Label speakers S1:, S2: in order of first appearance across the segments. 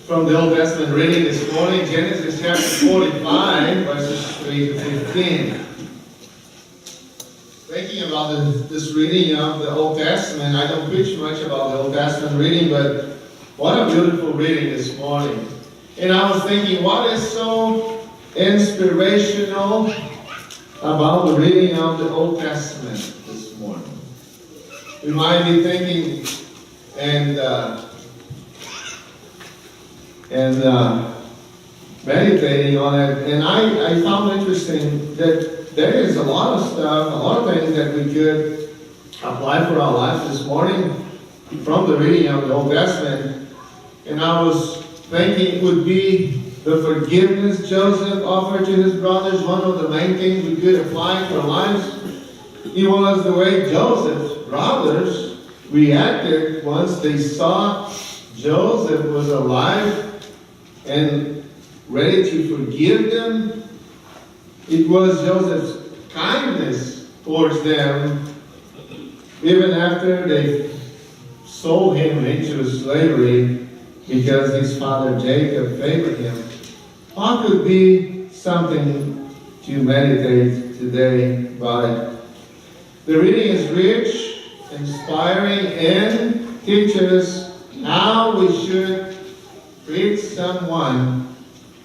S1: from the Old Testament reading this morning, Genesis chapter 45, verses 3 to 15. Thinking about this reading of the Old Testament, I don't preach much about the Old Testament reading, but what a beautiful reading this morning. And I was thinking, what is so inspirational about the reading of the Old Testament this morning? We might be thinking and meditating on it, and I found interesting that there is a lot of stuff, a lot of things that we could apply for our lives this morning from the reading of the Old Testament. And I was thinking it would be the forgiveness Joseph offered to his brothers, one of the main things we could apply to our lives. It was the way Joseph's brothers reacted once they saw Joseph was alive and ready to forgive them. It was Joseph's kindness towards them, even after they sold him into slavery because his father Jacob favored him. What could be something to meditate today about it? The reading is rich, inspiring, and teaches how we should treat someone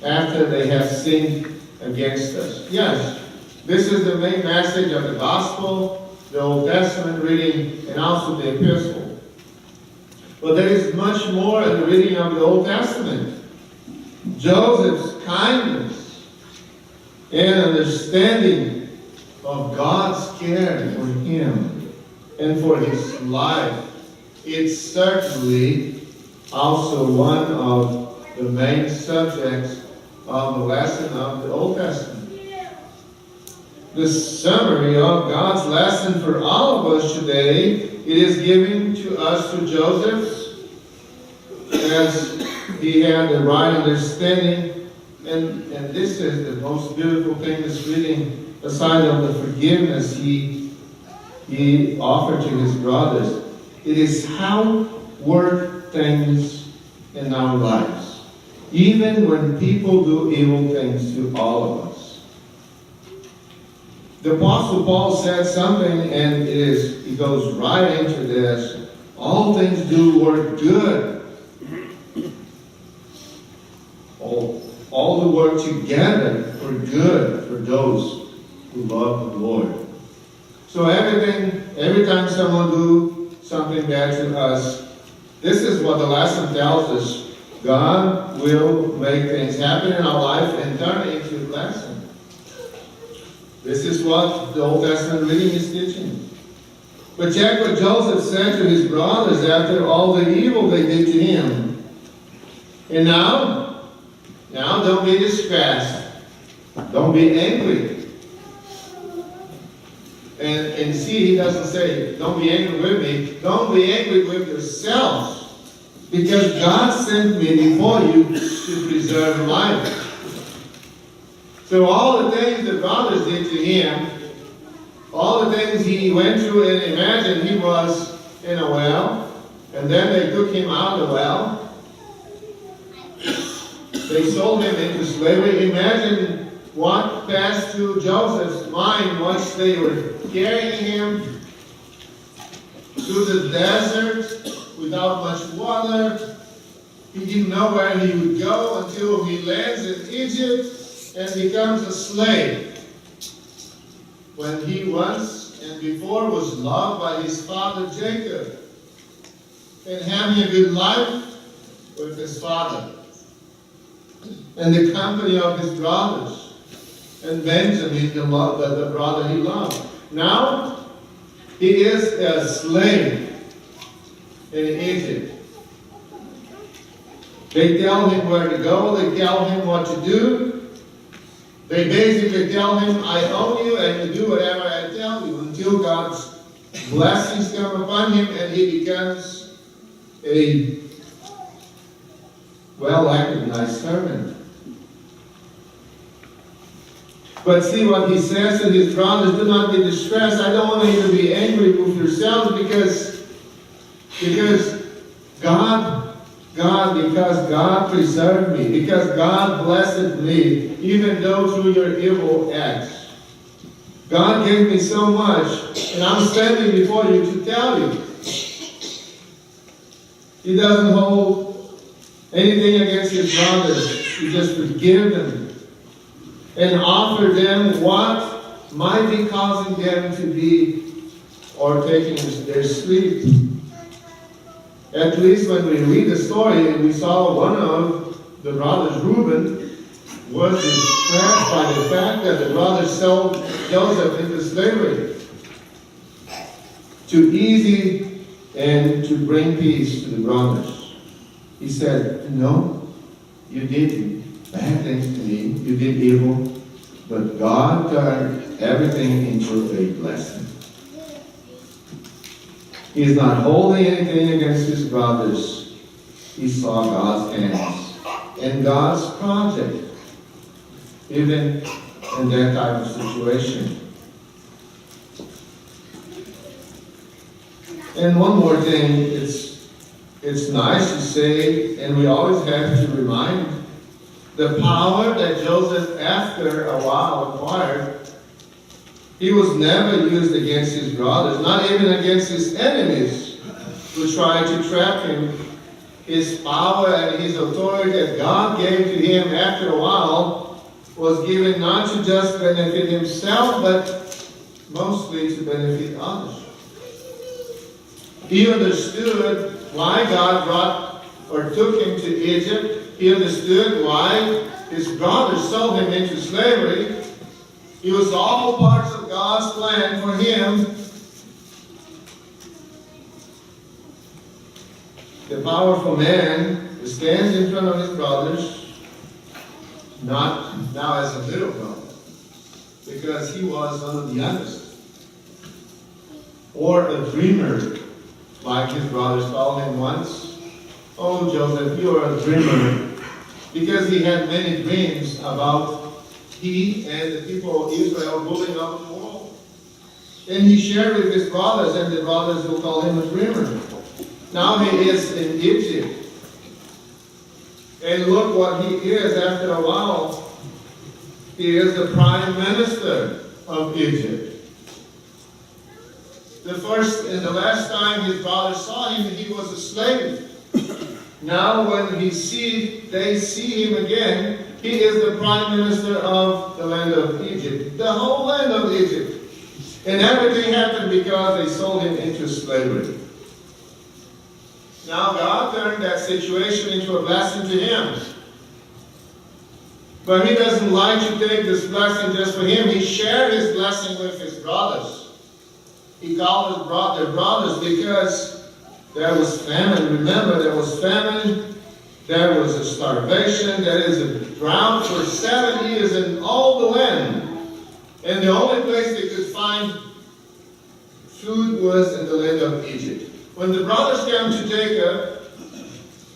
S1: after they have sinned against us. Yes, this is the main message of the Gospel, the Old Testament reading, and also the Epistle. But there is much more in the reading of the Old Testament. Joseph's kindness and understanding of God's care for him and for his life, it's certainly also one of the main subjects of the lesson of the Old Testament. The summary of God's lesson for all of us today, it is given to us through Joseph, as he had the right understanding, and this is the most beautiful thing this reading, aside of the forgiveness he offered to his brothers. It is how work things in our lives, even when people do evil things to all of us. The Apostle Paul said something, and it goes right into this. All things do work good. All the work together for good for those who love the Lord. So every time someone do something bad to us, this is what the lesson tells us. God will make things happen in our life and turn it into a blessing. This is what the Old Testament reading is teaching. But check what Joseph said to his brothers after all the evil they did to him. And now don't be distressed. Don't be angry. And see, he doesn't say, don't be angry with me. Don't be angry with yourself. Because God sent me before you to preserve life. So all the things the brothers did to him, all the things he went through, and imagine he was in a well, and then they took him out of the well. They sold him into slavery. Imagine what passed through Joseph's mind once they were carrying him through the desert without much water. He didn't know where he would go until he lands in Egypt and becomes a slave. When he once and before was loved by his father Jacob and having a good life with his father and the company of his brothers and Benjamin, the brother he loved. Now he is a slave in Egypt. They tell him where to go. They tell him what to do. They basically tell him, I own you and you do whatever I tell you, until God's blessings come upon him and he becomes a well-recognized servant. But see what he says to his brothers, do not be distressed. I don't want you to be angry with yourselves because God God, because God preserved me, because God blessed me, even though through your evil acts. God gave me so much, and I'm standing before you to tell you. He doesn't hold anything against his brothers. He just forgive them and offer them what might be causing them to be or taking their sleep. At least when we read the story, we saw one of the brothers, Reuben, was distressed by the fact that the brothers sold Joseph into slavery to easy and to bring peace to the brothers. He said, no, you did bad things to me, you did evil, but God turned everything into a blessing. He is not holding anything against his brothers. He saw God's hands and God's project, even in that type of situation. And one more thing, it's nice to say, and we always have to remind, the power that Joseph, after a while, acquired, he was never used against his brothers, not even against his enemies who tried to trap him. His power and his authority that God gave to him after a while was given not to just benefit himself, but mostly to benefit others. He understood why God brought or took him to Egypt. He understood why his brothers sold him into slavery. It was all parts of God's plan for him. The powerful man who stands in front of his brothers, not now as a little brother, because he was one of the youngest, or a dreamer, like his brothers called him once. Oh, Joseph, you are a dreamer, because he had many dreams about he and the people of Israel building up the wall. And he shared with his brothers, and the brothers will call him a dreamer. Now he is in Egypt. And look what he is after a while. He is the prime minister of Egypt. The first and the last time his brothers saw him, he was a slave. Now when they see him again, he is the prime minister of the land of Egypt, the whole land of Egypt. And everything happened because they sold him into slavery. Now God turned that situation into a blessing to him. But he doesn't like to take this blessing just for him. He shared his blessing with his brothers. He called his brothers because there was famine. Remember, there was famine. There was a starvation. There is a drought for 7 years in all the land. And the only place they could find food was in the land of Egypt. When the brothers came to Jacob,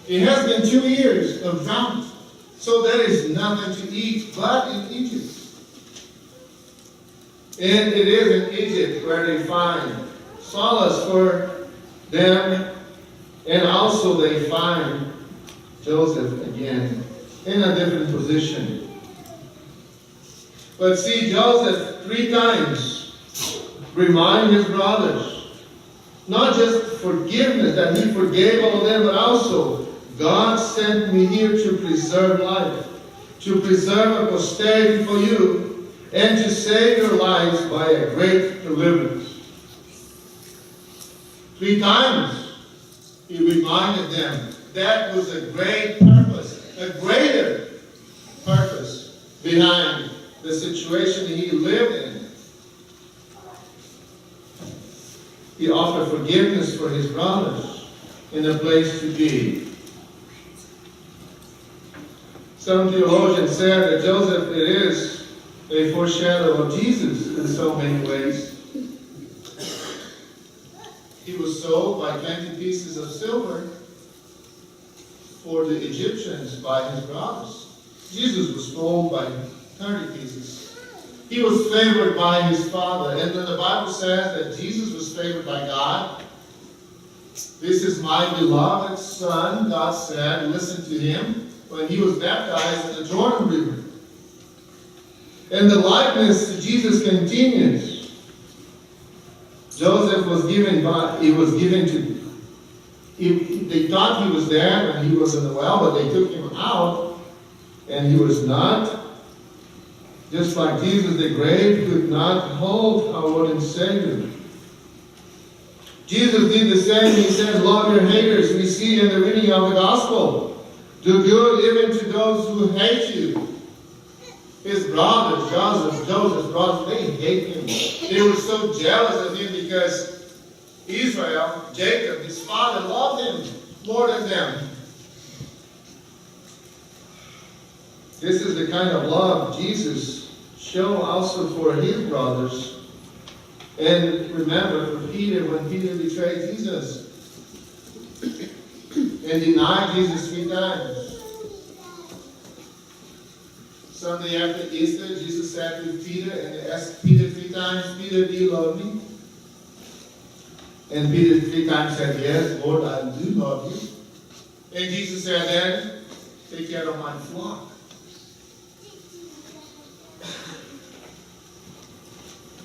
S1: it has been 2 years of drought. So there is nothing to eat but in Egypt. And it is in Egypt where they find solace for them. And also they find Joseph again in a different position. But see, Joseph 3 times remind his brothers, not just forgiveness, that he forgave all of them, but also God sent me here to preserve life, to preserve a posterity for you, and to save your lives by a great deliverance. 3 times he reminded them that was a great purpose, a greater purpose behind the situation he lived in. He offered forgiveness for his brothers in a place to be. Some theologians said that Joseph, it is a foreshadow of Jesus in so many ways. He was sold by 20 pieces of silver for the Egyptians by his brothers. Jesus was sold by 30 pieces. He was favored by his Father. And then the Bible says that Jesus was favored by God. This is my beloved Son, God said, listen to him, when he was baptized in the Jordan River. And the likeness to Jesus continues. Joseph was given they thought he was there when he was in the well, but they took him out, and he was not. Just like Jesus, the grave could not hold our Lord and Savior. Jesus did the same. He said, love your haters. We see in the reading of the gospel. Do good even to those who hate you. His brothers, Joseph's brothers, they hate him. They were so jealous of him because Israel, Jacob, his father, loved him more than them. This is the kind of love Jesus showed also for his brothers. And remember, for Peter, when Peter betrayed Jesus and denied Jesus 3 times. Sunday after Easter, Jesus sat with Peter and asked Peter 3 times, Peter, do you love me? And Peter 3 times said, yes, Lord, I do love you. And Jesus said, then, take care of my flock.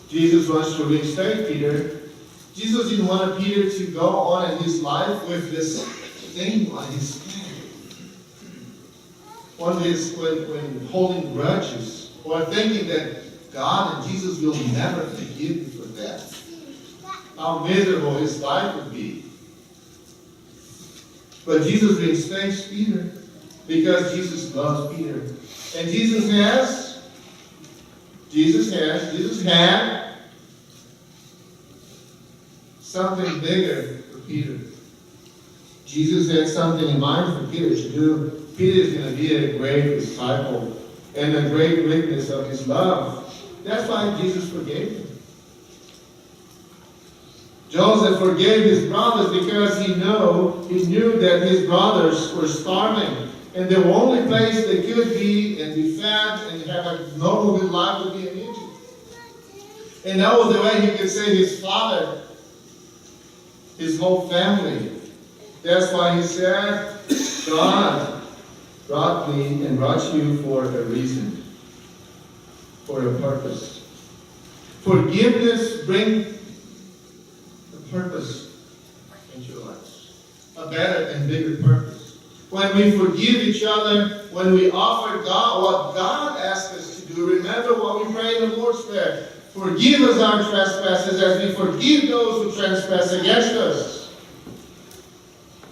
S1: Jesus wants to reinstate Peter. Jesus didn't want Peter to go on in his life with this thing on his head. When holding grudges, or thinking that God and Jesus will never forgive you for that. How miserable his life would be. But Jesus reinstates Peter because Jesus loves Peter. And Jesus had something bigger for Peter. Jesus had something in mind for Peter to do. Peter is going to be a great disciple and a great witness of his love. That's why Jesus forgave him. Joseph forgave his brothers because he knew that his brothers were starving. And the only place they could be and be fed and have a normal good life would be in Egypt. And that was the way he could save his father, his whole family. That's why he said, God brought me and brought you for a reason, for a purpose. Forgiveness brings a purpose into your lives, a better and bigger purpose. When we forgive each other, when we offer God what God asks us to do, remember what we pray in the Lord's Prayer. Forgive us our trespasses as we forgive those who trespass against us.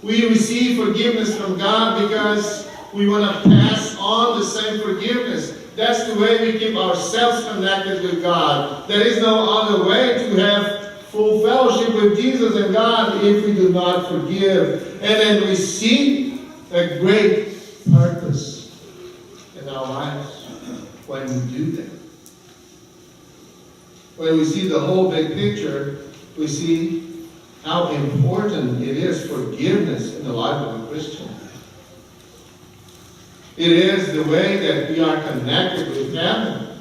S1: We receive forgiveness from God because we want to pass on the same forgiveness. That's the way we keep ourselves connected with God. There is no other way to have full fellowship with Jesus and God if we do not forgive. And then we see a great purpose in our lives when we do that. When we see the whole big picture, we see how important it is forgiveness in the life of a Christian. It is the way that we are connected with heaven.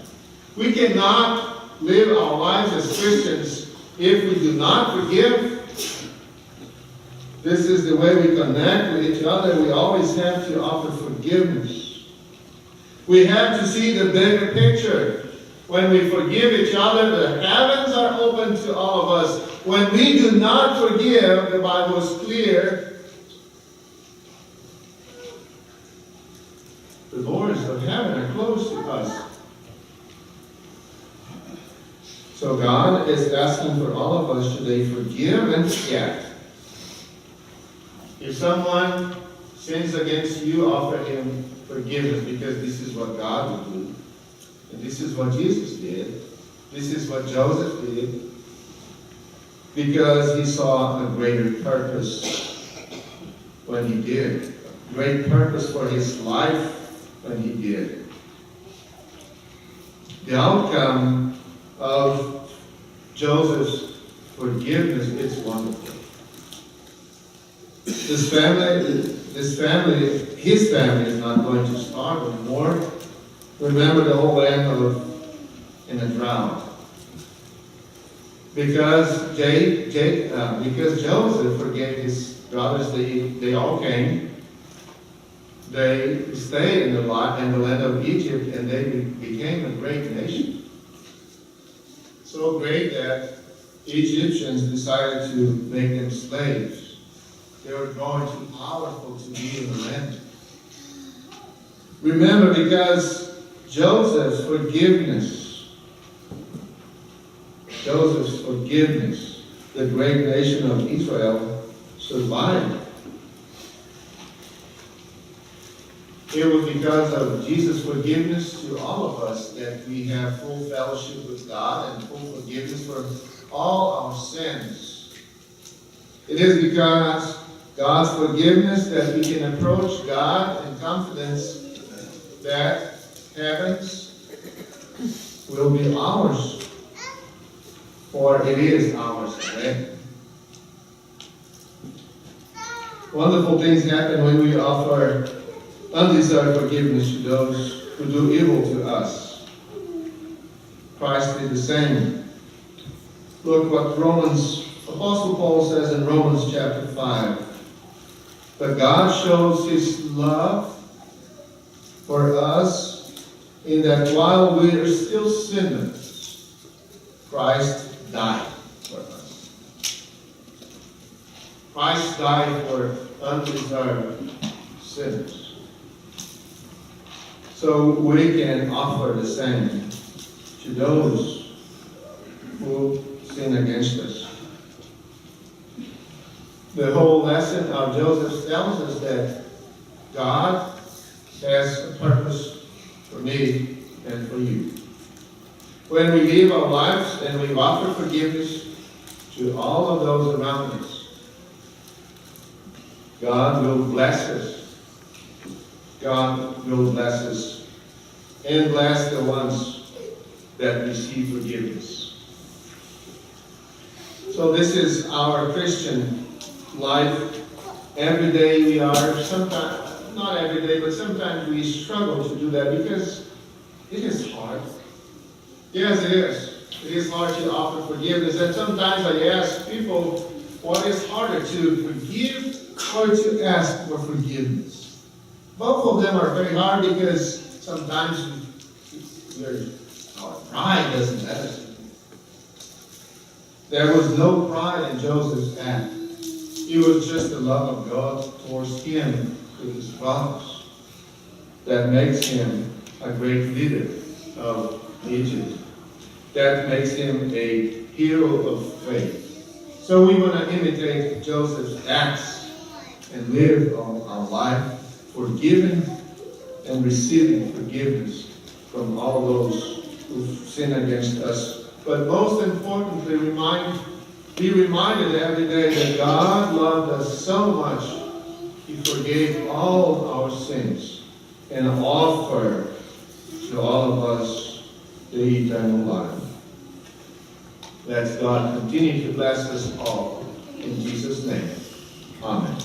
S1: We cannot live our lives as Christians if we do not forgive. This is the way we connect with each other. We always have to offer forgiveness. We have to see the bigger picture. When we forgive each other, the heavens are open to all of us. When we do not forgive, the Bible is clear, the doors of heaven are closed to us. So God is asking for all of us today, forgive and forget. If someone sins against you, offer him forgiveness, because this is what God will do. And this is what Jesus did. This is what Joseph did. Because he saw a greater purpose when he did. Great purpose for his life when he did. The outcome of Joseph's forgiveness is wonderful. His family is not going to starve anymore. Remember, the whole land was in a drought. Because because Joseph forgave his brothers, they all came. They stayed in the land of Egypt, and they became a great nation. So great that Egyptians decided to make them slaves. They were growing too powerful to be in the land. Remember, because Joseph's forgiveness, the great nation of Israel survived. It was because of Jesus' forgiveness to all of us that we have full fellowship with God and full forgiveness for all our sins. It is because God's forgiveness that we can approach God in confidence that heavens will be ours, for it is ours already. Wonderful things happen when we offer undeserved forgiveness to those who do evil to us. Christ did the same. Look what Apostle Paul says in Romans chapter 5. But God shows his love for us in that while we are still sinners, Christ died for us. Christ died for undeserved sinners. So we can offer the same to those who sin against us. The whole lesson of Joseph tells us that God has a purpose for me and for you. When we live our lives and we offer forgiveness to all of those around us, God will bless us. God will bless us and bless the ones that receive forgiveness. So this is our Christian life. Every day we are, sometimes, not every day, but sometimes we struggle to do that because it is hard. Yes, it is. It is hard to offer forgiveness. And sometimes I ask people, what is harder, to forgive or to ask for forgiveness? Both of them are very hard because sometimes our pride doesn't let us. There was no pride in Joseph's act. It was just the love of God towards him, to his brothers, that makes him a great leader of Egypt. That makes him a hero of faith. So we want to imitate Joseph's acts and live our life forgiving and receiving forgiveness from all those who sin against us. But most importantly, be reminded every day that God loved us so much, he forgave all our sins and offered to all of us the eternal life. Let God continue to bless us all. In Jesus' name, amen.